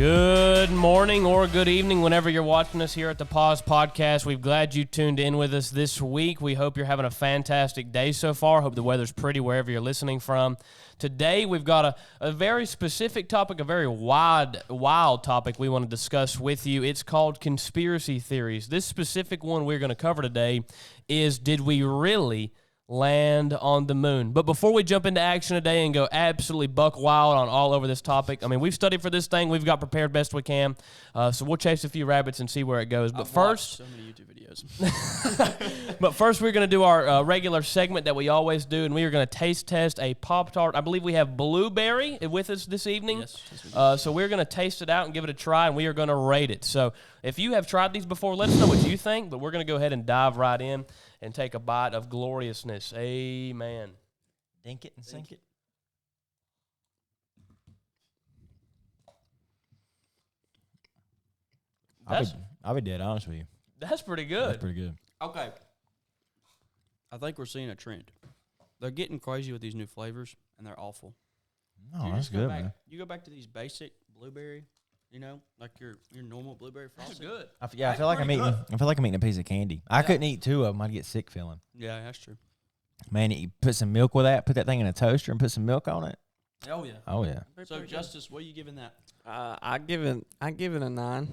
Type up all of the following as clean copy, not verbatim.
Good morning or good evening whenever you're watching us here at the Pause Podcast. We're glad you tuned in with us this week. We hope you're having a fantastic day so far. Hope the weather's pretty wherever you're listening from. Today we've got a very specific topic, a very wild topic we want to discuss with you. It's called conspiracy theories. This specific one we're going to cover today is, did we really land on the moon? But before we jump into action today and go absolutely buck wild on all over this topic, I mean, we've studied for this thing. We've got prepared best we can. So we'll chase a few rabbits and see where it goes. But first, so many YouTube videos. but first, we're going to do our regular segment that we always do, and we are going to taste test a Pop-Tart. I believe we have blueberry with us this evening. Yes, we do. So we're going to taste it out and give it a try, and we are going to rate it. So if you have tried these before, let us know what you think. But we're going to go ahead and dive right in and take a bite of gloriousness. Amen. Dink it and sink it. I'll be dead honest with you. That's pretty good. That's pretty good. Okay. I think we're seeing a trend. They're getting crazy with these new flavors, and they're awful. No, You that's just go good, back- man. You go back to these basic blueberry, like your normal blueberry frosting. That's good. I feel like I'm eating. I feel like I'm eating a piece of candy. I couldn't eat two of them. I'd get sick feeling. Yeah, that's true. Man, you put some milk with that. Put that thing in a toaster and put some milk on it. Oh yeah. Oh yeah. So Justice, what are you giving that? I give it a 9. 9.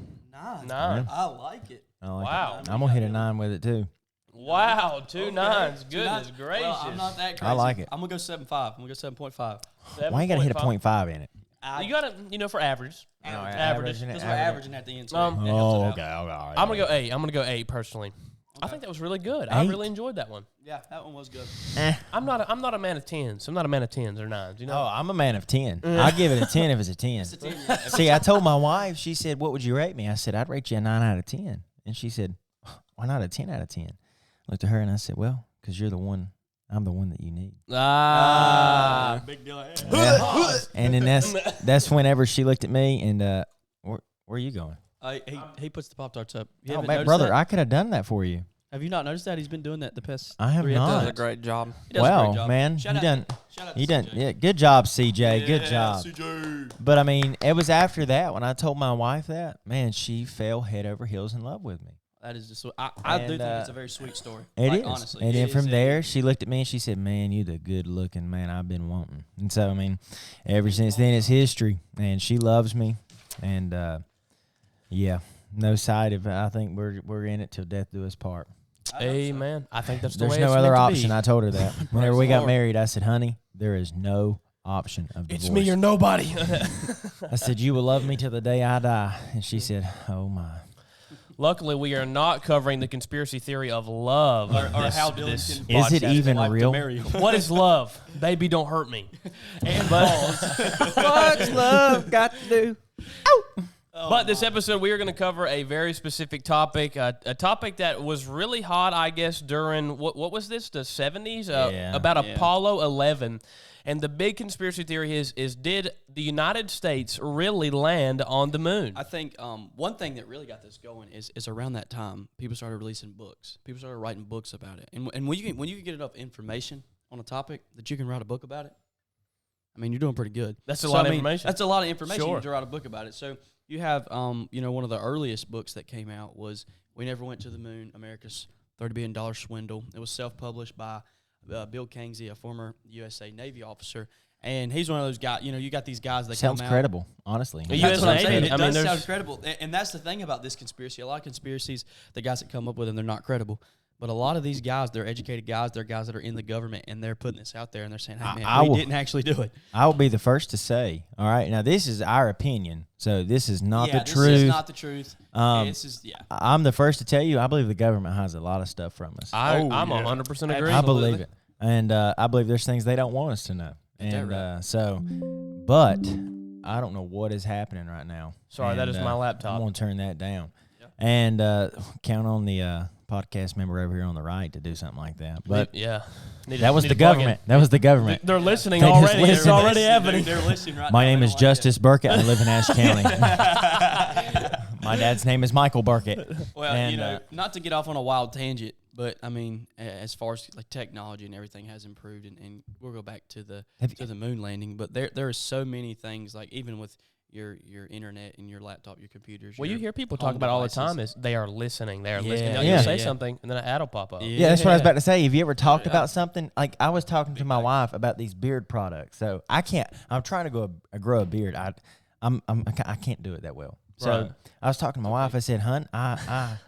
Nine. I like it. I like Wow. it. I'm gonna hit a 9 with it too. Wow, two Okay. nines. 2 Goodness nines. gracious. Well, I'm not that crazy. I like it. I'm gonna go 7.5. I'm gonna go 7.5. Why you gotta hit a 0.5 in it? You got to, for average. Average. Average. Because we're averaging at the end. So Um, it helps Oh, it out. okay. All right. I'm going to go 8. I'm going to go 8 personally. I Okay. think that was really good. I 8? really enjoyed that one. Yeah, that one was good. I'm not a man of 10s. I'm not a man of 10s or 9s, you know? Oh, I'm a man of 10. I'll give it a 10 if it's a 10. It's a 10, yeah. See, I told my wife, she said, what would you rate me? I said, I'd rate you a 9 out of 10. And she said, why not a 10 out of 10? I looked at her and I said, well, because you're the one, I'm the one that you need. Big deal. Yeah. And then that's whenever she looked at me and, where are you going? He puts the Pop-Tarts up. You Oh, haven't man, noticed brother, that? I could have done that for you. Have you not noticed that? He's been doing that the past I have 3 not. Does a episodes. great job. He does a great Well, job. man, Shout you out done. to- shout out to You done. CJ. Yeah, good job, CJ. Good job. CJ. But I mean, it was after that when I told my wife that, man, she fell head over heels in love with me. That is just. I do And, think it's a very sweet story. It Like, is. honestly. And It then is. from there, she looked at me and she said, man, you the good looking man I've been wanting. And so, I mean, ever since then, it's history. And she loves me. And, yeah, no side of I think we're in it till death do us part. Amen. I think that's the There's way no it's other meant to option. be. I told her that. Whenever we got Lord. married, I said, honey, there is no option of divorce. It's me or nobody. I said, you will love me till the day I die. And she said, oh, my. Luckily, we are not covering the conspiracy theory of love. Or this- how Dylan this can Is it podcast even wife to real? marry him. What is love? Baby, don't hurt me. And But- balls. What's love got to do? But this episode, we are going to cover a very specific topic, a topic that was really hot, I guess, during, what was this, the 70s? Yeah. About Yeah. Apollo 11. And the big conspiracy theory is did the United States really land on the moon? I think one thing that really got this going is around that time people started releasing books. People started writing books about it. And when you can get enough information on a topic that you can write a book about it, I mean, you're doing pretty good. That's a lot of information. That's a lot of information Sure. to write a book about it. So you have, one of the earliest books that came out was "We Never Went to the Moon: America's $30 Billion Swindle." It was self-published by Bill Kingsley, a former USA Navy officer, and he's one of those guys. You got these guys that Sounds come out. credible, honestly. You That's US what I'm Navy, saying. It I mean, does there's- sound credible, and that's the thing about this conspiracy. A lot of conspiracies, the guys that come up with them, they're not credible. But a lot of these guys, they're educated guys. They're guys that are in the government, and they're putting this out there, and they're saying, "Hey, man, I we will- didn't actually do it." I will be the first to say, all right, now this is our opinion, so this is not the this truth. is not the truth. Um, I'm the first to tell you, I believe the government hides a lot of stuff from us. I'm yeah. 100% agree. I believe absolutely. it. And I believe there's things they don't want us to know. Is that And right? but I don't know what is happening right now. Sorry, that And, is my laptop. I'm going to turn that down. Yeah. And count on the podcast member over here on the right to do something like that. But yeah. Need to- that was need the to plug in. government. That was the government. They're listening They just already. It's listen. already happening. They're listening right My now. name They is don't like Justice Burkett. I live in Ashe County. My dad's name is Michael Burkett. it. Well, And, not to get off on a wild tangent, but I mean, as far as like technology and everything has improved, and we'll go back to the Have you- to the moon landing. But there are so many things, like even with your internet and your laptop, your computers. Well, you your hear people home talk about all the devices. time is they are listening. They are Yeah, listening. They'll yeah. say Yeah. something, and then an ad will pop up. Yeah, that's what I was Yeah. about to say. Have you ever talked Yeah. about something? Like I was talking to my wife about these beard products. So I'm trying to grow a beard. I can't do it that well. So Right. I was talking to my wife. I said, "Hun, I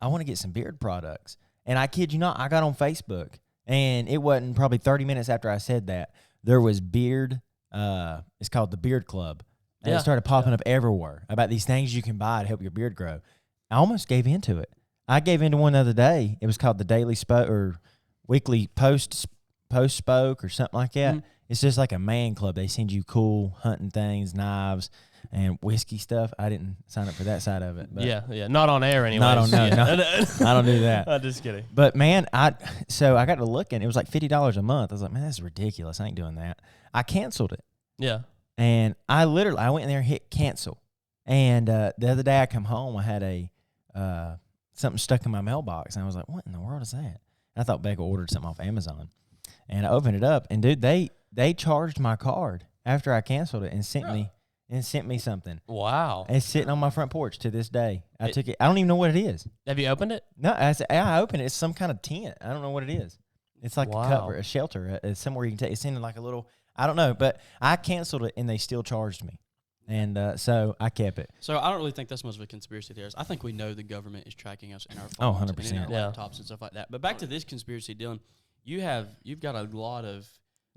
want to get some beard products." And I kid you not, I got on Facebook, and it wasn't probably 30 minutes after I said that there was beard. It's called the Beard Club, and Yeah. it started popping up everywhere about these things you can buy to help your beard grow. I almost gave into it. I gave into one the other day. It was called the Daily Spoke or Weekly Post Spoke or something like that. Mhm. It's just like a man club. They send you cool hunting things, knives, and whiskey stuff. I didn't sign up for that side of it. But Yeah. Not on air anyway. Not on- no, no. I don't do that. I'm just kidding. But man, I got to looking. It was like $50 a month. I was like, man, that's ridiculous. I ain't doing that. I canceled it, Yeah. and I went in there and hit cancel. And the other day I come home, I had a something stuck in my mailbox, and I was like, what in the world is that? And I thought Becca ordered something off Amazon, and I opened it up, and dude, they charged my card after I canceled it and sent me something. Wow. It's sitting on my front porch to this day. I It- took it. I don't even know what it is. Have you opened it? No, I opened it. It's some kind of tent. I don't know what it is. It's like Wow. a cover, a shelter. It's somewhere you can take. It's in like a little. I don't know, but I canceled it and they still charged me, and so I kept it. So I don't really think that's much of a conspiracy theorist. I think we know the government is tracking us in our Oh, phones 100%. and in our Yeah. laptops and stuff like that. But back to this conspiracy, Dylan, you've got a lot of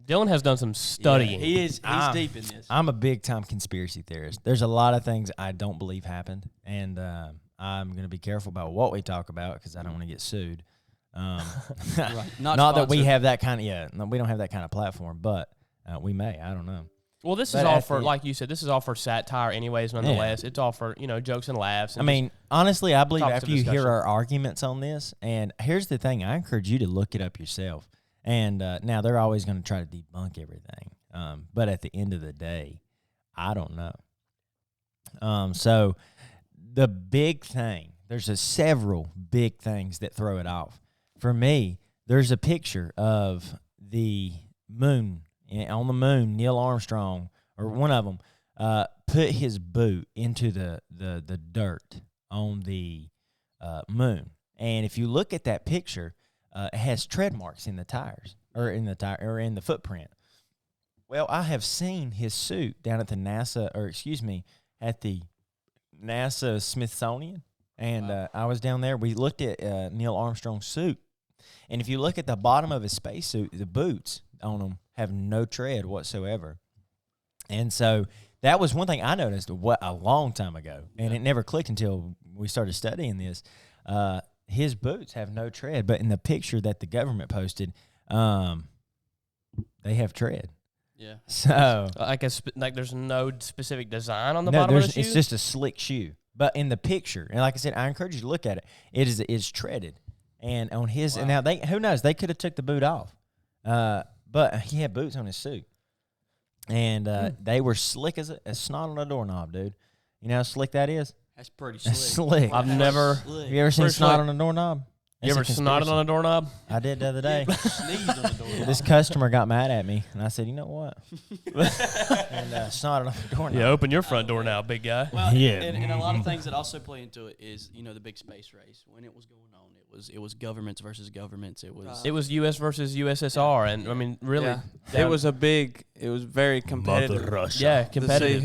Dylan has done some studying. Yeah, he's I'm- deep in this. I'm a big time conspiracy theorist. There's a lot of things I don't believe happened, and I'm going to be careful about what we talk about because I don't want to get sued. Right. Not that we have that kind of no, we don't have that kind of platform, but we may. I don't know. Well, this But is all at for, the- like you said, this is all for satire anyways, nonetheless. It's all for, jokes and laughs. I And mean, honestly, I believe topics after of you hear discussion. our arguments on this, and here's the thing, I encourage you to look it up yourself. And now they're always going to try to debunk everything, but at the end of the day, I don't know. So the big thing, there's several big things that throw it off. For me, there's a picture of the moon. On the moon, Neil Armstrong, or one of them, put his boot into the dirt on the moon. And if you look at that picture, it has tread marks in the tires, or in the footprint. Well, I have seen his suit down at the at the NASA Smithsonian, and Wow. I was down there. We looked at Neil Armstrong's suit, and if you look at the bottom of his spacesuit, the boots on them have no tread whatsoever. And so that was one thing I noticed a long time ago, and it never clicked until we started studying this. His boots have no tread, but in the picture that the government posted, they have tread. Yeah. So like there's no specific design on the no, bottom of the shoe? it's just a slick shoe. But in the picture, and like I said, I encourage you to look at it. It's treaded, and on his and Wow. now who knows, they could have took the boot off, but he had boots on his suit, and they were slick as snot on a doorknob, dude. You know how slick that is? That's pretty slick. That's slick. I've never- Slick. Have you ever seen Pretty snot slick. on a doorknob? You ever snotted on a doorknob? I did the other day. Sneezed on the door. This customer got mad at me, and I said, "You know what?" and snotted on the doorknob. Yeah, open your front door now, big guy. Well, Yeah. and a lot of things that also play into it is the big space race when it was going on. It was governments versus governments. It was It was U.S. versus USSR, and I mean, really, Yeah. down- It was very competitive. yeah, To see competitive.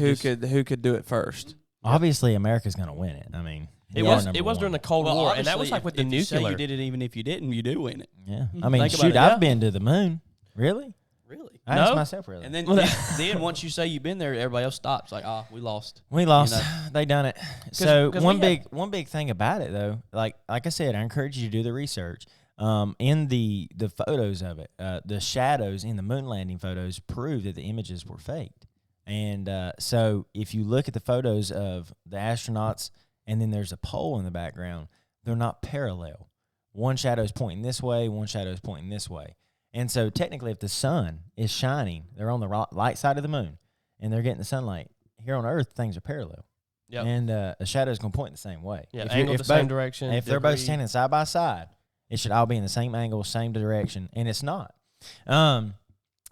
who could do it first. Obviously, America's going to win it. I mean, It we are was number during the one. Cold Well, War, and that was obviously, like with the if you say nuclear. you did it, even if you didn't, you do win it. Yeah, I mean, Think about shoot, it, I've yeah. been to the moon. Really? Really? I asked No? myself really. And then, Well, then once you say you've been there, everybody else stops. Like, we lost. We lost. know. They done it. So 'cause one we had- big thing about it though, like I said, I encourage you to do the research. In the photos of it, the shadows in the moon landing photos prove that the images were faked. And so if you look at the photos of the astronauts, and then there's a pole in the background, they're not parallel. One shadow is pointing this way, one shadow is pointing this way. And so technically, if the sun is shining, they're on the light side of the moon, and they're getting the sunlight. Here on Earth, things are parallel. Yep. And the shadow is going to point the same way. Yeah, If angled the both- same direction. if they're both degree. standing side by side, it should all be in the same angle, same direction, and it's not.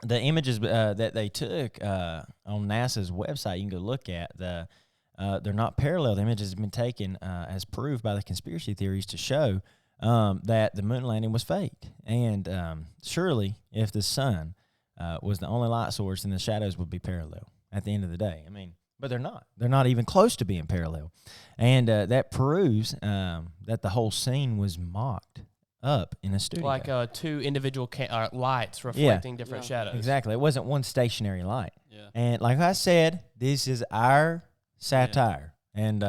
the images that they took on NASA's website, you can go look at they're not parallel. The images have been taken as proved by the conspiracy theories to show that the moon landing was faked. And surely, if the sun was the only light source, then the shadows would be parallel at the end of the day. I mean, but they're not. They're not even close to being parallel. And that proves that the whole scene was mocked up in a studio. Like two individual lights reflecting different shadows. Exactly. It wasn't one stationary light. Yeah. And like I said, this is our satire. And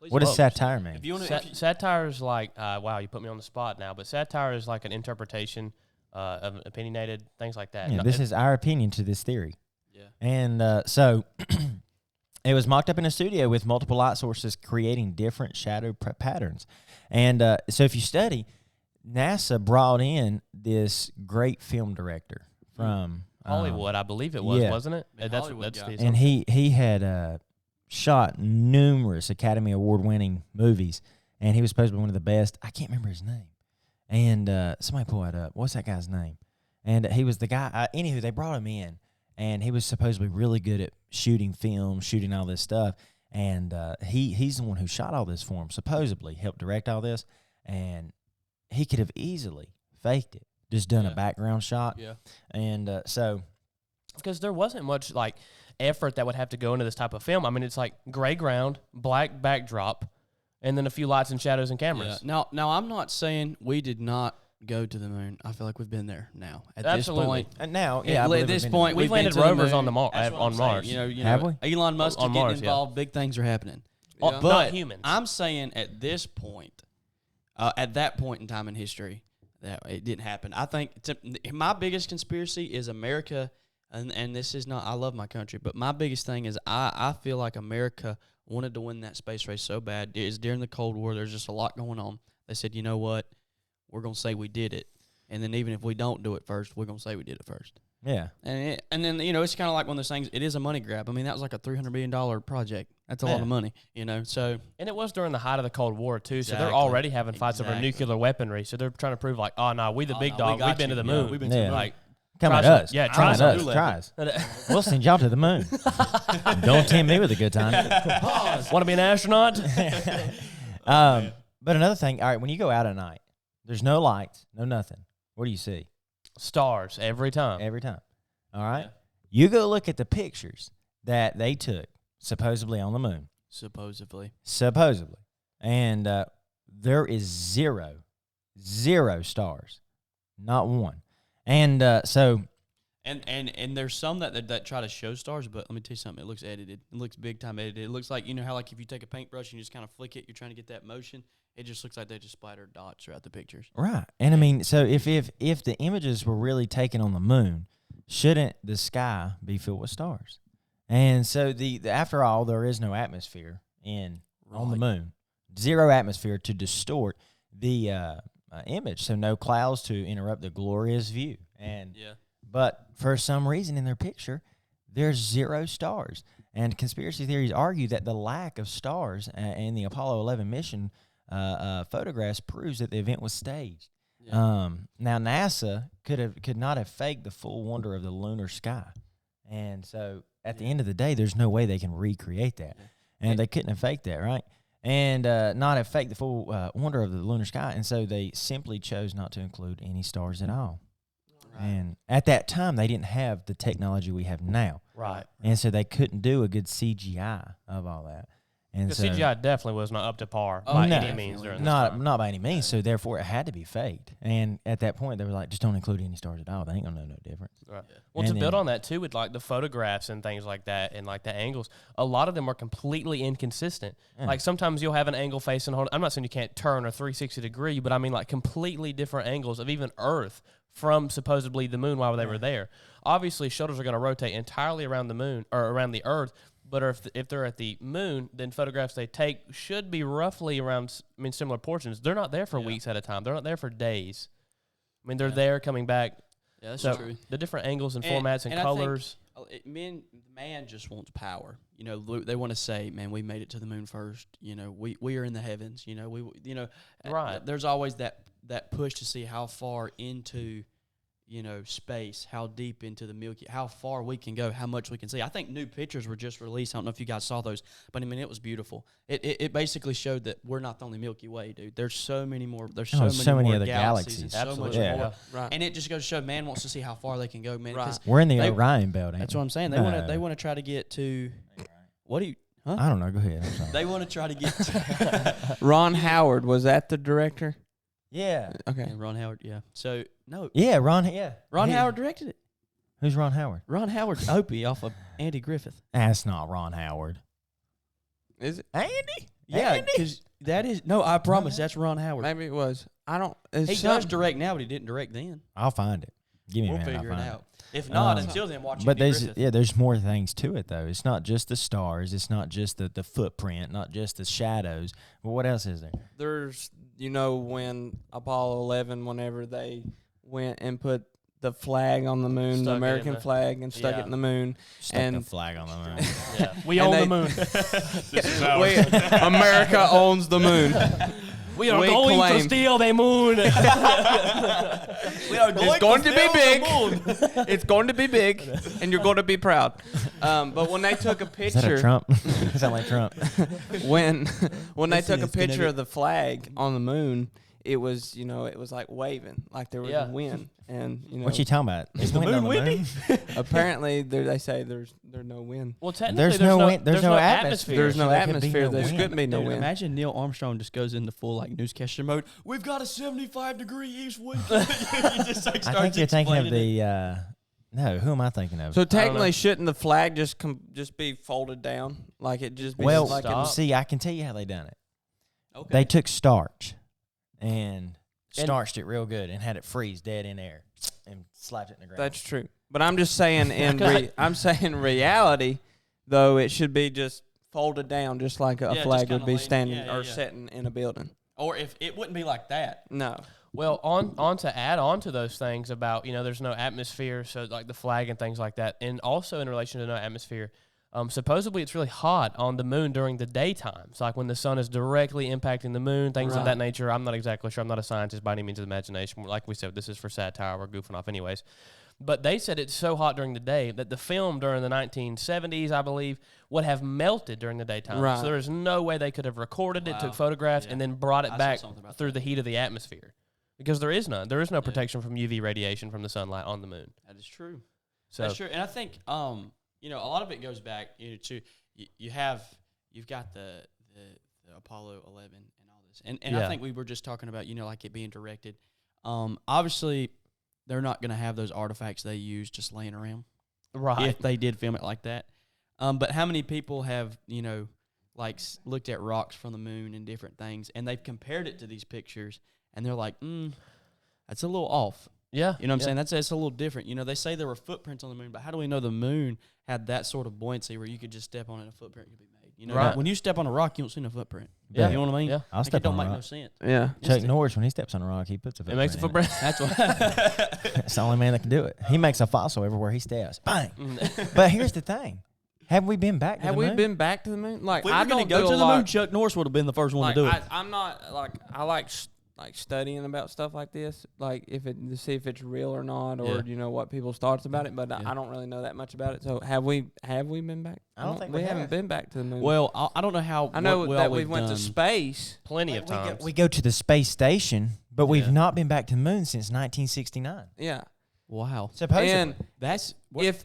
what does satire mean? If you want Satire is like, wow, you put me on the spot now, but satire is like an interpretation of opinionated, things like that. Yeah, No, this is our opinion to this theory. Yeah. And so it was mocked up in a studio with multiple light sources creating different shadow patterns. And so if you study, NASA brought in this great film director from Hollywood, I believe it was, yeah. wasn't it? Big That's Hollywood the guy. and he had shot numerous Academy Award-winning movies, and he was supposed to be one of the best. I can't remember his name. And somebody pull that up. What's that guy's name? And he was the guy. Anywho, they brought him in, and he was supposedly really good at shooting film, shooting all this stuff. And he's the one who shot all this for him, supposedly helped direct all this. And he could have easily faked it, just done a background shot. Yeah. And so because there wasn't much like effort that would have to go into this type of film. I mean, it's like gray ground, black backdrop, and then a few lights and shadows and cameras. Yeah. Now I'm not saying we did not go to the moon. I feel like we've been there now. At Absolutely. this point, now, at this point, We've we've landed been to the rovers moon. on the That's what on I'm saying. Mars. You know, Have we? Elon Musk On is getting Mars, yeah. involved. Big things are happening. Not But humans. I'm saying at this point, at that point in time in history, that it didn't happen. I think my biggest conspiracy is America, and this is not. I love my country, but my biggest thing is I feel like America wanted to win that space race so bad. It is during the Cold War. There's just a lot going on. They said, you know what, we're gonna say we did it, and then even if we don't do it first, we're gonna say we did it first. yeah. And then it's kind of like one of those things. It is a money grab. I mean, that was like a $300 million project. That's a lot Yeah. of money, So And it was during the height of the Cold War, too, so they're Exactly. already having fights over Exactly. nuclear weaponry. So they're trying to prove, like, oh, no, we the big no, dog. we got We've been you. to the Yeah, moon. we've been to the moon. Like, Come at try us. some- yeah, Come try at some us. new Try us. We'll send y'all to the moon. Don't tempt me with a good time. Want to be an astronaut? But another thing, all right, when you go out at night, there's no lights, no nothing. What do you see? Stars every time. Every time. All right? Yeah. You go look at the pictures that they took, supposedly on the moon. supposedly. Supposedly. And there is zero stars. Not one. And so And there's some that try to show stars, but let me tell you something. It looks edited. It looks big time edited. It looks like, how like if you take a paintbrush and you just kind of flick it, you're trying to get that motion. It just looks like they just splattered dots throughout the pictures. right. And I mean, so if the images were really taken on the moon, shouldn't the sky be filled with stars? And so the after all, there is no atmosphere on the moon. Zero atmosphere to distort the image. So no clouds to interrupt the glorious view. And Yeah. but for some reason in their picture, there's zero stars. And conspiracy theories argue that the lack of stars in the Apollo 11 mission photographs proves that the event was staged. Yeah. Now NASA could not have faked the full wonder of the lunar sky, and so at the end of the day, there's no way they can recreate that, and they couldn't have faked that, right? And not have faked the full wonder of the lunar sky, and so they simply chose not to include any stars at all. Right. And at that time, they didn't have the technology we have now, Right. and so they couldn't do a good CGI of all that. And The so, CGI definitely was not up to par Oh, by no. any means during this not time. not by any means. So therefore, it had to be faked. And at that point, they were like, just don't include any stars at all. They ain't gonna know no difference. Right. Yeah. Well, to And build then- on that too, with like the photographs and things like that, and like the angles, a lot of them are completely inconsistent. Yeah. Like sometimes you'll have an angle facing. I'm not saying you can't turn a 360 degree, but I mean like completely different angles of even Earth from supposedly the moon while they were there. Obviously, shuttles are going to rotate entirely around the moon or around the Earth. But if they're at the moon, then photographs they take should be roughly around, similar portions. They're not there for weeks at a time. They're not there for days. I mean, they're there coming back. Yeah, that's So true. the different angles and And- formats and and I think- colors. Man just wants power. They want to say, man, we made it to the moon first. We are in the heavens. Right. There's always that push to see how far into, space, how deep into the Milky, how far we can go, how much we can see. I think new pictures were just released. I don't know if you guys saw those, but I mean, it was beautiful. It basically showed that we're not the only Milky Way, dude. There's so many more. There's so many more other galaxies. And Absolutely. so much Yeah. more. Right. And it just goes to show man wants to see how far they can go, man. 'cause We're in the They- Orion Belt. Ain't That's we? what I'm saying. They want to try to get to. What do you? Huh? I don't know. Go ahead. I'm sorry. They want to try to get to. Ron Howard, was that the director? Yeah. Okay. And Ron Howard, yeah. So no, Yeah. Ron. Yeah. Ron He- Howard directed it. Who's Ron Howard? Ron Howard's Opie off of Andy Griffith. That's not Ron Howard. Is it? Andy. Yeah, Andy? because that is no. I promise that's Ron Howard. Maybe it was. I don't. It's He some- does direct now, but he didn't direct then. I'll find it. Give me a We'll minute. figure I'll it find out. If not, Um, until then, watch But Andy there's Griffith. there's more things to it though. It's not just the stars. It's not just the footprint. Not just the shadows. But what else is there? There's, when Apollo 11, whenever they went and put the flag on the moon, Stuck it the in American the- flag, and stuck yeah. it in the moon. Stuck a And- flag on the moon. Yeah. We And own they- the moon. America owns the moon. We are We going to claim- steal the moon. It's going to be big. It's going to be big, and you're going to be proud. But when they took a Is that a picture, Trump? Sound like Trump. when they Listen, took a it's gonna picture be- of the flag on the moon, it was it was like waving, like there was Yeah. a wind, and What you talking about? Is the moon windy? apparently they say there's no wind. Well, technically, There's no wind- there's no atmosphere. There's no so there could be atmosphere. no There wind. couldn't be no Dude, wind. imagine Neil Armstrong just goes into full newscaster mode. We've got a 75-degree east wind. He just I think you're thinking of the. No, who am I thinking of? So know. technically, shouldn't the flag just be folded down, like it just be well, like Stop. see, I can tell you how they done it. Okay. They took starch and starched it real good and had it freeze dead in air and slapped it in the ground. That's true. But I'm just saying, I'm saying reality, though, it should be just folded down, just like a Yeah, just flag kinda would be laid- standing yeah, or yeah. sitting in a building. Or if it wouldn't be like that. No. Well, on to add on to those things about there's no atmosphere, so like the flag and things like that, and also in relation to no atmosphere, supposedly it's really hot on the moon during the daytime. It's like when the sun is directly impacting the moon, things of Right. that nature. I'm not exactly sure. I'm not a scientist by any means of the imagination. Like we said, this is for satire. We're goofing off anyways. But they said it's so hot during the day that the film during the 1970s, I believe, would have melted during the daytime. Right. So there's no way they could have recorded it, Wow. took photographs, Yeah. and then brought it I saw back something about through that. the heat of the atmosphere. Because there is none. There is no protection from UV radiation from the sunlight on the moon. That is true. So That's true. And I think a lot of it goes back to you've got the Apollo 11 and all this. And Yeah. I think we were just talking about, like it being directed. Obviously they're not going to have those artifacts they use just laying around right. if they did film it like that. But how many people have, looked at rocks from the moon and different things, and they've compared it to these pictures, and they're like, that's a little off. Yeah. You know what I'm saying? It's a little different. They say there were footprints on the moon, but how do we know the moon had that sort of buoyancy where you could just step on it and a footprint could be made? Right. When you step on a rock, you don't see no footprint. Yeah. You know what I mean? Yeah. I'll Like, step it don't on a make no rock. sense. Yeah. Chuck Norris, when he steps on a rock, he puts a It footprint. makes a in footprint. That's what. It's the only man that can do it. He makes a fossil everywhere he steps. Bang. Mm. But here's the thing: have we been back? To Have the we moon? been back to the moon? Like, If we I were going don't to go do to a the lot. moon, Chuck Norris would have been the first one Like, to do it. I'm not like I like studying about stuff like this, like to see if it's real or not, or what people's thoughts about it. But Yeah. I don't really know that much about it. So have we been back? I don't think we we haven't have. been back to the moon. Well, I don't know how. I know what that all we we've went to done. space. Plenty of times. We go to the space station, but we've Yeah. not been back to the moon since 1969. Yeah. Wow. Supposedly. And That's if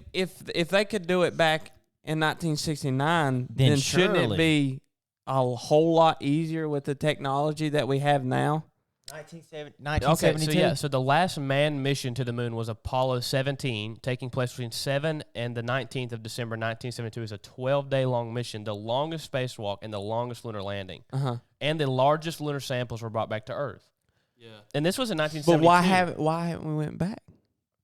they could do it back in 1969, Then then shouldn't surely- it be a whole lot easier with the technology that we have now? 1972. Okay, so the last manned mission to the moon was Apollo 17, taking place between 7 and the 19th of December 1972. It's a 12-day long mission, the longest spacewalk and the longest lunar landing. And the largest lunar samples were brought back to Earth. Yeah. And this was in But 1972. why haven't we went back?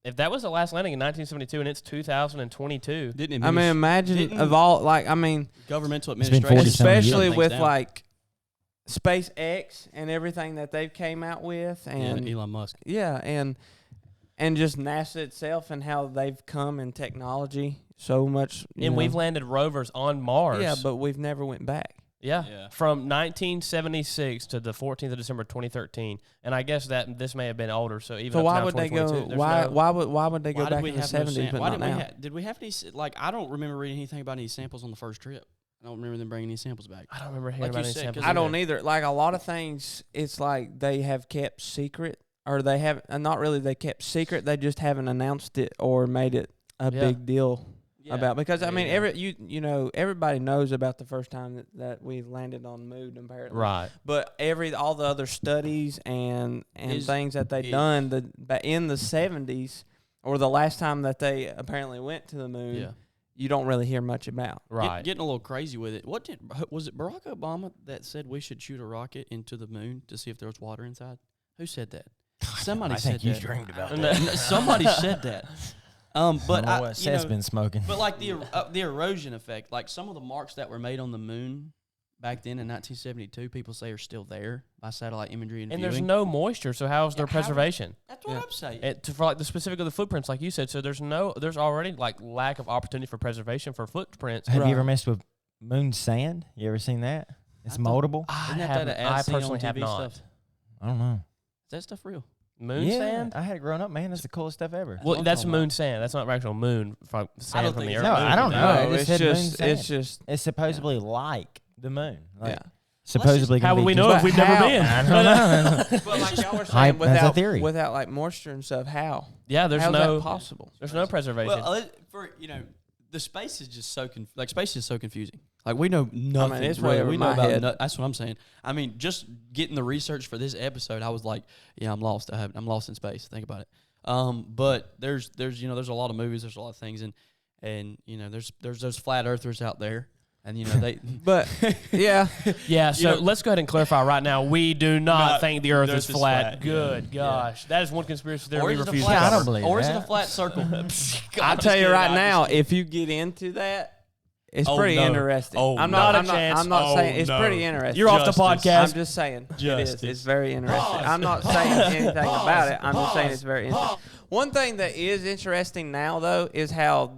If that was the last landing in 1972 and it's 2022, Didn't I mean, imagine didn't- of all I mean, governmental It's been administration, 40-some years. especially things with down. like SpaceX and everything that they've came out with, and Elon Musk. and just NASA itself and how they've come in technology so much. and we've landed rovers on Mars. Yeah, but we've never went back. Yeah. Yeah. From 1976 to the 14th of December 2013, and I guess that this may have been older. So even So up to why now, would they go? 2022, there's Why would they go Why did back we in the have no 70s, sam- but why not did we now? did we have any like I don't remember reading anything about any samples on the first trip. I don't remember them bringing any samples back. I don't remember hearing Like about you any said, samples. 'cause I don't either. either. Like a lot of things, it's like they have kept secret, or they have not really. They kept secret. They just haven't announced it or made it a Yeah. big deal Yeah. about. Because I Yeah, mean, yeah. you know everybody knows about the first time that we landed on the moon, apparently. Right. But all the other studies and Is- things that they is- done in the 70s, or the last time that they apparently went to the moon, Yeah. you don't really hear much about. Right. Getting a little crazy with it. Was it Barack Obama that said we should shoot a rocket into the moon to see if there was water inside? Who said that? Somebody I said think you that. dreamed about No. that. Somebody said that. But I don't know I, what you Seth's know, been smoking. but like the erosion effect, like some of the marks that were made on the moon back then in 1972, people say are still there by satellite imagery and And viewing. there's no moisture, so how's their Yeah, how- preservation? That's what Yeah. I'm saying. For like the specific of the footprints, like you said, so there's already like lack of opportunity for preservation for footprints. Have you ever Right. messed with moon sand? You ever seen that? It's I thought- moldable. I, Isn't that haven't- that I as seen on personally have TV not. stuff? I don't know. Is that stuff real? Moon yeah, sand? I had it growing up, man. That's the coolest stuff ever. what Well, I'm that's talking moon about. sand. That's not actual moon from sand don't from think the it's earth. No, I don't know. I just it's said moon just sand. it's just It's supposedly like the moon. Like, yeah. Supposedly. How gonna would be we just- know if But we've never how- been? I don't know. But like y'all were Hype, saying, that's a without theory. without like moisture and stuff, how? Yeah, there's How's no that possible? there's no preservation. Well, the space is just so space is so confusing. Like we know nothing. it's way really. over We know my about head. that's what I'm saying. I mean, just getting the research for this episode, I was like, yeah, I'm lost. I'm lost in space. Think about it. But there's a lot of movies. There's a lot of things, and there's those flat earthers out there, and they. But yeah, yeah, so know- let's go ahead and clarify right now. We do not Not- think the earth the is earth is flat. flat. Good Yeah. gosh. That is one conspiracy theory or we is it a refuse to flat? I don't cover. believe or is it that. a flat circle? I'll tell you right now, if you get into that, it's Oh, pretty no. interesting. Oh, I'm no. not. Not a I'm not, chance. I'm not Oh, saying it's no. pretty interesting. You're off the Justice. podcast. I'm just saying it is. Justice. It's very interesting. I'm not saying anything about it. I'm just saying it's very interesting. One thing that is interesting now, though, is how,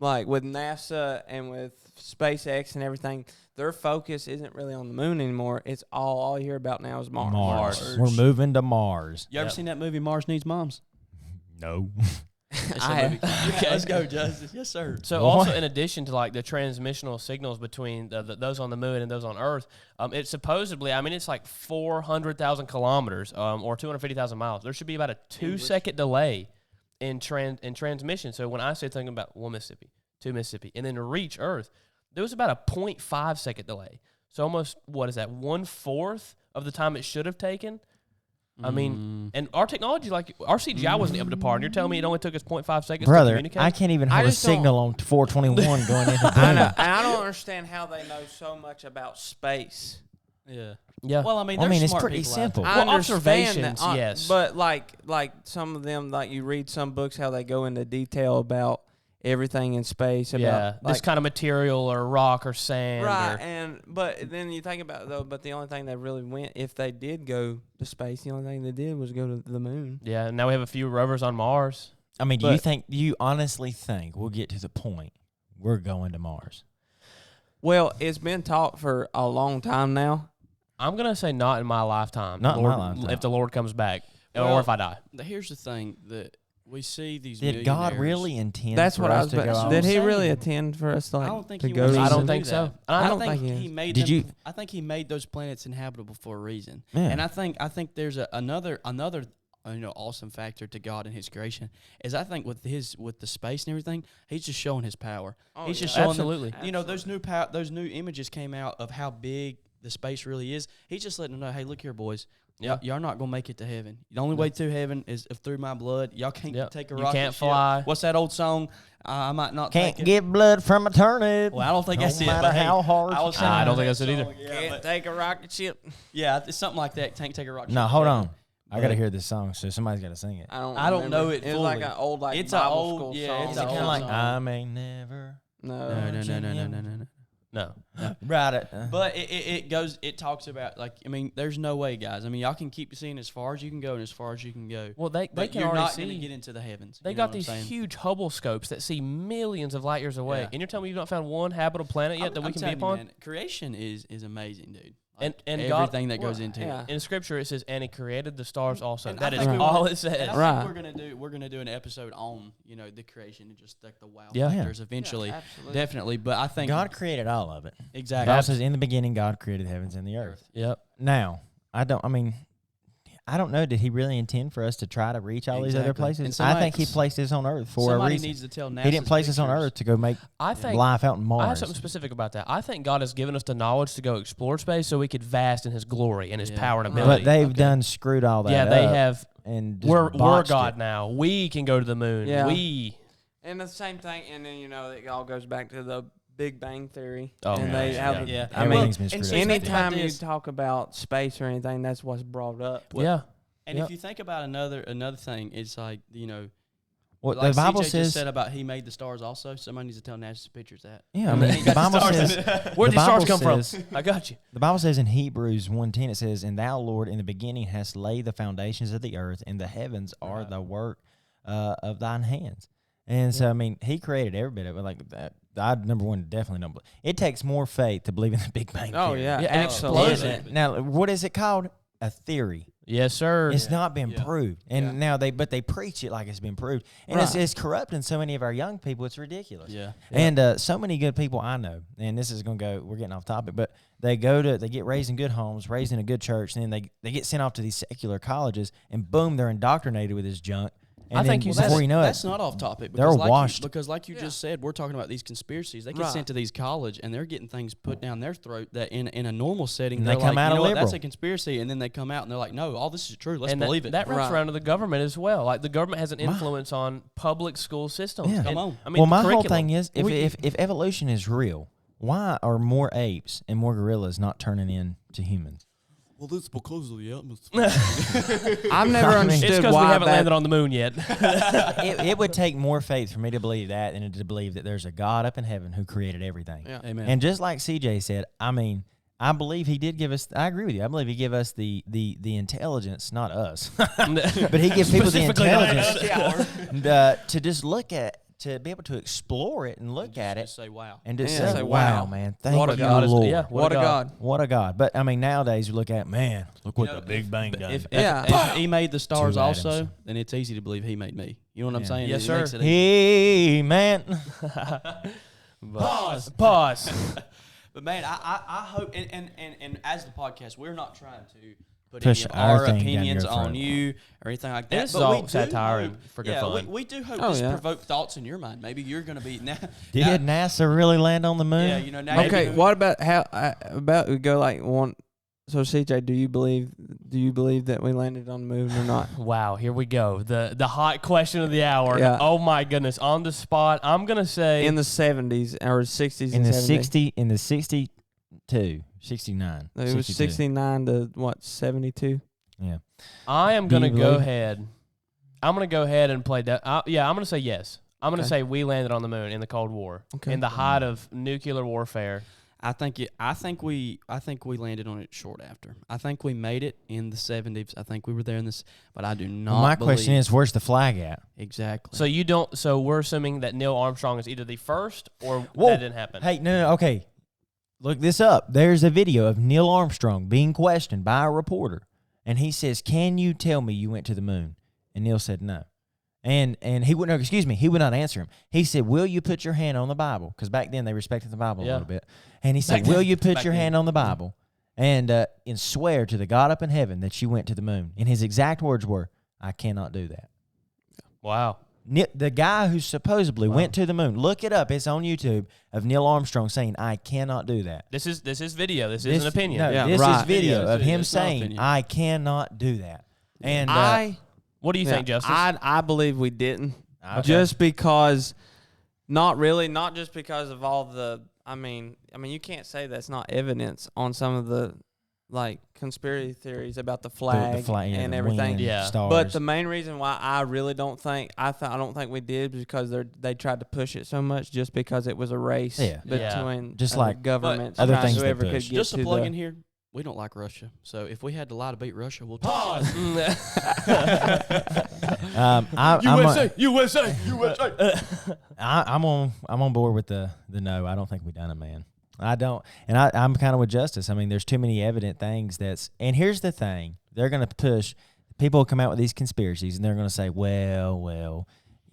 like, with NASA and with SpaceX and everything, their focus isn't really on the moon anymore. It's all you hear about now is Mars. Mars. We're moving to Mars. You ever Yep. seen that movie Mars Needs Moms? No. It's I a movie. have. Okay, let's go, Justice. Yes, sir. So What? also in addition to like the transmissional signals between those on the moon and those on Earth, it's supposedly, I mean, it's like 400,000 kilometers or 250,000 miles. There should be about a 2-second delay in transmission. So when I say something about one Mississippi, two Mississippi, and then to reach Earth, there was about a 0.5 second delay. So almost, what is that, 1/4 of the time it should have taken? I mean, and our technology, like our CGI wasn't able to par, and you're telling me it only took us 0.5 seconds to Brother, communicate? I can't even I have a just don't- signal on 421 going into the I know, moon. and I don't understand how they know so much about space. yeah. Yeah. Well, I mean, I there's mean, it's smart pretty people out simple. there. I Well, understand observations, that, yes. but like some of them, like you read some books how they go into detail about everything in space. About, yeah, this like, kind of material or rock or sand. right. Or, But then you think about it, though. But the only thing they really went, if they did go to space, the only thing they did was go to the moon. yeah, now we have a few rovers on Mars. I mean, do But- you honestly think we'll get to the point we're going to Mars? Well, it's been taught for a long time now. I'm gonna say not in my lifetime. Not in my Lord, lifetime. If the Lord comes back, Well, or if I die. Here's the thing that we see these. Did God millionaires- really intend That's for what us I was to go about. off? Did he saying. really attend for us to, like, I don't think to he go? wants to I us don't to the- think do so. that. I I don't think think he he is. made. Did them, you- I think he made those planets inhabitable for a reason. Yeah. And I think there's another awesome factor to God and His creation is I think with the space and everything, He's just showing His power. Oh, He's just yeah. showing them- Absolutely. those new images came out of how big the space really is. He's just letting them know, hey, look here, boys. Yeah. Y'all not gonna make it to heaven. The only way to heaven is if through my blood. Y'all can't Yep. take a You rocket can't ship. fly. What's that old song? I might not Can't take it. get blood from a turnip. Well, I don't think no that's it. matter But hey, how hard. I was you I try. don't think that's it either. Can't take a rocket ship. Yeah, it's something like that. Can't take a rocket. No, ship hold to on. heaven. I gotta hear this song, so somebody's gotta sing it. I don't know remember. it It's like fully. an old It's a Bible old- school yeah, song. it's Is a it old kind of like song. I may never? No. No. No. Right. But it talks about, like, I mean, there's no way, guys. I mean, y'all can keep seeing as far as you can go and as far as you can go. Well, they But can you're already not see. going to get into the heavens. They You know got what I'm these saying? huge Hubble scopes that see millions of light years away, Yeah. and you're telling me you've not found one habitable planet yet that we I'm can be telling you, upon? man, creation is amazing, dude. And- Like, and God- everything that goes well, into yeah. it. In Scripture, it says, "And He created the stars also." And That I is think all it And says. I Right. think we're gonna do an episode on, you know, the creation and just like the wow Yeah. factors eventually, Yeah, absolutely. definitely. But I think God created all of it. exactly. God says, in the beginning, God created the heavens and the earth. Yep. Now, I don't know. Did he really intend for us to try to reach all these other Exactly. places? And somebody- I think he placed us on earth for a Somebody reason. needs to tell NASA. He didn't place us on earth to go make I think life out in Mars. I have something specific about that. I think God has given us the knowledge to go explore space so we could vast in His glory and His Yeah. power and Right. ability. But they've Okay. done screwed all that yeah, they up have. and just We're botched God it. now. We can go to the moon. Yeah. We. And the same thing, and then it all goes back to the Big Bang Theory. Oh, and yeah, they yeah. have, Yeah. I mean, Everything's been and screwed so up. think about anytime you this. talk about space or anything, that's what's brought up. Yeah. And Yep. if you think about another thing, it's like, you know, What like the Bible CJ just says. said about He made the stars also. Somebody needs to tell NASA pictures that. Yeah, I mean, the Bible says. Where the did these stars Bible come says- from? I got you. The Bible says in Hebrews 1:10, it says, "And thou, Lord, in the beginning hast laid the foundations of the earth, and the heavens are Right. the work of thine hands." And so, I mean, he created every bit of it. Like that, I number one definitely don't believe. It takes more faith to believe in the Big Bang Oh Theory. yeah, Yeah, and absolutely. explosive. Now, what is it called? A theory. Yes, sir. It's not been Yeah. proved, and Yeah. now they preach it like it's been proved, and it's Right. corrupting so many of our young people. It's ridiculous. Yeah. And so many good people I know, and this is gonna go. We're getting off topic, but they get raised in good homes, raised in a good church, and then they get sent off to these secular colleges, and boom, they're indoctrinated with this junk. And I then think you before said- you know it, That's not off topic. they're Because like washed. like you just said, we're talking about these conspiracies. They get Right. sent to these college, and they're getting things put down their throat that in a normal setting, And they're they come like, out you know a what, that's liberal. a conspiracy, and then they come out and they're like, no, all this is true. Let's and believe that it. wraps Right. around to the government as well. Like the government has an My- influence on public school systems. Yeah. And, Come on. I mean, well, my whole curriculum. thing is, if, We- if evolution is real, why are more apes and more gorillas not turning into humans? Well, that's because of the atmosphere. I've never I mean- it's understood because we why haven't that. landed on the moon yet. It would take more faith for me to believe that than to believe that there's a God up in heaven who created everything. Yeah. Amen. And just like CJ said, I mean, I believe he did give us. I agree with you. I believe he gave us the intelligence, not us, but he gives people the Specifically not intelligence to just look at, to be able to explore it and look at it, Just say wow. and just Yeah, say, say, "Wow, wow. man, thank What a you, God is- Lord, yeah, What a God. what a God." But I mean, nowadays we look at, man, look what You know, the Big Bang done. If, Yeah. if he made the stars Two also, atoms. then it's easy to believe he made me. You know what I'm Yeah. saying? Yes, It makes sir. it easy. Hey, man. Pause. Pause. But man, I hope, and as the podcast, we're not trying to put Push any of our our thing down opinions your on throat. you or anything like that. This is but all we do satire hope- and for good yeah, fun. we do hope Oh, this yeah. provoke thoughts in your mind. Maybe you're going to be now. Did NASA really land on the moon? Yeah, you know now. Okay, you- what about how about we go like one? So CJ, do you believe that we landed on the moon or not? Wow, here we go. The hot question of the hour. Yeah. Oh my goodness, on the spot. I'm gonna say In the 70s or 60s in and the 70s? 69. It was 62. 69 to what, 72? Yeah. I am Do you gonna go believe? ahead. I'm gonna go ahead and play that. Yeah, I'm gonna say yes. I'm gonna Okay. say we landed on the moon in the Cold War, Okay. in the height of nuclear warfare. I think we landed on it short after. I think we made it in the 70s. I think we were there in this, but I do not. Well, my question believe- is, where's the flag at? exactly. So you don't. So we're assuming that Neil Armstrong is either the first or Whoa. that didn't happen. Hey, no, okay. Look this up. There's a video of Neil Armstrong being questioned by a reporter, and he says, "Can you tell me you went to the moon?" And Neil said no. And he would he would not answer him. He said, "Will you put your hand on the Bible?" Because back then they respected the Bible a Yeah. little bit. And he said, Back "Will then- you put back your then. hand on the Bible and swear to the God up in heaven that you went to the moon?" And his exact words were, "I cannot do that." Wow. The guy who supposedly went to the moon, look it up. It's on YouTube of Neil Armstrong saying, "I cannot do that." This is video. This is an opinion. No, Yeah, this right. is video Video, of it's him not saying, opinion. "I cannot do that." And What do you think, Justice? I believe we didn't. Okay. Just because, not really, not just because of all the, I mean, you can't say that's not evidence on some of the like conspiracy theories about the flag, yeah, and the everything. wind, Yeah. stars. But the main reason why I really don't think I don't think we did is because they tried to push it so much just because it was a race Yeah. between Just other like governments, other trying things they whoever could push. get Just to to plug the, in here, we don't like Russia. So if we had to lie to beat Russia, we'll USA. I'm on board with the no. I don't think we done it, man. I don't, and I'm kind of with Justice. I mean, there's too many evident things and here's the thing: they're going to push. People will come out with these conspiracies, and they're going to say, well,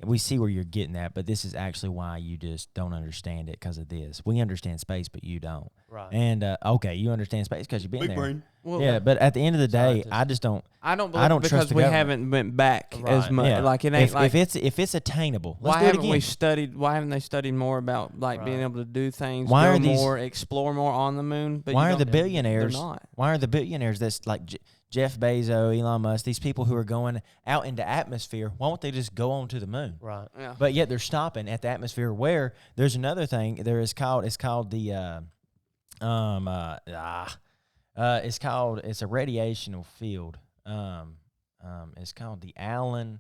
we see where you're getting at, but this is actually why you just don't understand it because of this. We understand space, but you don't. Right. And okay, you understand space because you've been there. brain. Well, Yeah, but at the end of the day, Scientists. I just don't. I don't I believe don't because trust the we government. haven't went back as Right. much. Yeah. Like it ain't like if it's attainable, let's why do it haven't again. we studied? Why haven't they studied more about like being Right. able to do things? Why go are these- more, explore more on the moon? But Why you are the don't- billionaires? They're not. Why are the billionaires that's like Jeff Bezos, Elon Musk, these people who are going out into atmosphere? Why won't they just go on to the moon? Right. Yeah. But yet they're stopping at the atmosphere. Where there's another thing. It's called the it's a radiational field. It's called the Allen.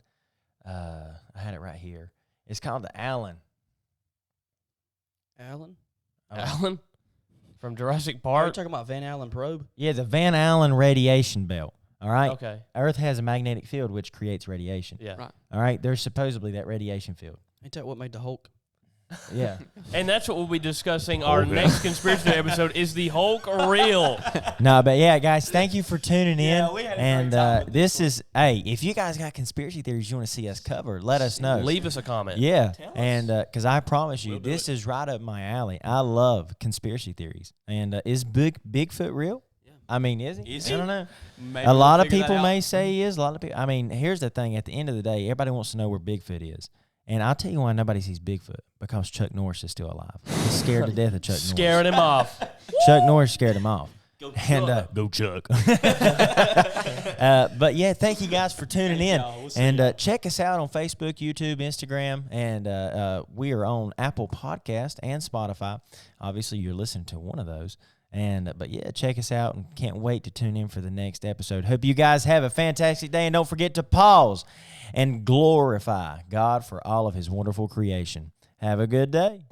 I had it right here. It's called the Allen. Allen? Alan from Jurassic Are you Park. talking about Van Allen probe? Yeah, the Van Allen radiation belt. All right. Okay. Earth has a magnetic field which creates radiation. Yeah. Right. All right. There's supposedly that radiation field. Ain't that what made the Hulk? Yeah. And that's what we'll be discussing. Our next conspiracy theory episode is the Hulk real? No, but yeah, guys, thank you for tuning in. Yeah, we had a great and time with this is if you guys got conspiracy theories you want to see us cover, let us know. Leave us a comment. Yeah, and because I promise you, this is right up my alley. I love conspiracy theories. And is Bigfoot real? Yeah. I mean, is he? Is I he? don't know. Maybe A lot we'll of figure that people out. may say he is. A lot of people. I mean, here's the thing. At the end of the day, everybody wants to know where Bigfoot is. And I'll tell you why nobody sees Bigfoot, because Chuck Norris is still alive. He's scared to death of Chuck Norris. Scaring him off. Chuck Norris scared him off. Go And Chuck. go Chuck. But yeah, thank you guys for tuning in. y'all. We'll see And y'all. check us out on Facebook, YouTube, Instagram, and we are on Apple Podcast and Spotify. Obviously, you're listening to one of those. And but yeah, check us out, and can't wait to tune in for the next episode. Hope you guys have a fantastic day, and don't forget to pause and glorify God for all of His wonderful creation. Have a good day.